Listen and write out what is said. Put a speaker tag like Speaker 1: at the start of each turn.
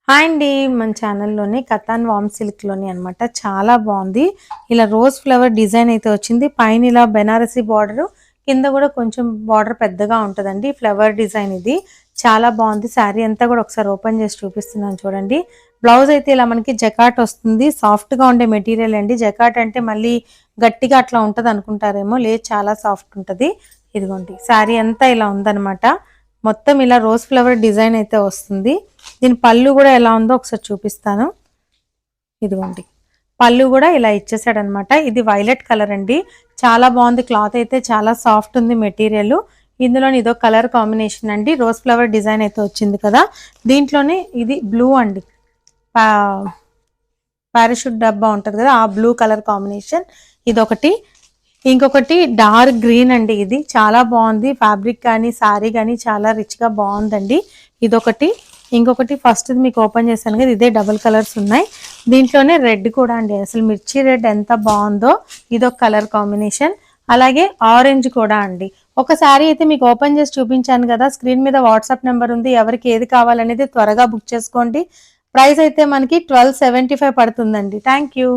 Speaker 1: Hi అండి. మన ఛానల్లోని కథాన్ వామ్ సిల్క్లోని అనమాట చాలా బాగుంది. ఇలా రోజ్ ఫ్లవర్ డిజైన్ అయితే వచ్చింది. పైన ఇలా బెనారసీ బార్డర్, కింద కూడా కొంచెం బార్డర్ పెద్దగా ఉంటుందండి. ఫ్లవర్ డిజైన్ ఇది చాలా బాగుంది. శారీ అంతా కూడా ఒకసారి ఓపెన్ చేసి చూపిస్తున్నాను చూడండి. బ్లౌజ్ అయితే ఇలా మనకి జకాట్ వస్తుంది. సాఫ్ట్గా ఉండే మెటీరియల్ అండి. జకాట్ అంటే మళ్ళీ గట్టిగా అట్లా ఉంటుంది అనుకుంటారేమో, లేదు చాలా సాఫ్ట్ ఉంటుంది. ఇదిగోండి శారీ అంతా ఇలా ఉందన్నమాట. మొత్తం ఇలా రోజ్ ఫ్లవర్ డిజైన్ అయితే వస్తుంది. దీని పళ్ళు కూడా ఎలా ఉందో ఒకసారి చూపిస్తాను. ఇదిగోండి పళ్ళు కూడా ఇలా ఇచ్చేసాడనమాట. ఇది వైలెట్ కలర్ అండి. చాలా బాగుంది. క్లాత్ అయితే చాలా సాఫ్ట్ ఉంది మెటీరియల్. ఇందులోని ఇదో కలర్ కాంబినేషన్ అండి. రోజ్ ఫ్లవర్ డిజైన్ అయితే వచ్చింది కదా. దీంట్లోనే ఇది బ్లూ అండి. పారాషూట్ డబ్బా ఉంటుంది కదా, ఆ బ్లూ కలర్ కాంబినేషన్ ఇదొకటి. ఇంకొకటి డార్క్ గ్రీన్ అండి. ఇది చాలా బాగుంది. ఫ్యాబ్రిక్ కానీ శారీ కానీ చాలా రిచ్గా బాగుందండి. ఇదొకటి. ఇంకొకటి ఫస్ట్ మీకు ఓపెన్ చేశాను కదా, ఇదే డబుల్ కలర్స్ ఉన్నాయి. దీంట్లోనే రెడ్ కూడా అండి. అసలు మిర్చి రెడ్ ఎంత బాగుందో. ఇదొక కలర్ కాంబినేషన్. అలాగే ఆరెంజ్ కూడా అండి. ఒక శారీ అయితే మీకు ఓపెన్ చేసి చూపించాను కదా, స్క్రీన్ మీద వాట్సాప్ నెంబర్ ఉంది. ఎవరికి ఏది కావాలనేది త్వరగా బుక్ చేసుకోండి. ప్రైస్ అయితే మనకి 1275 పడుతుందండి. Thank you.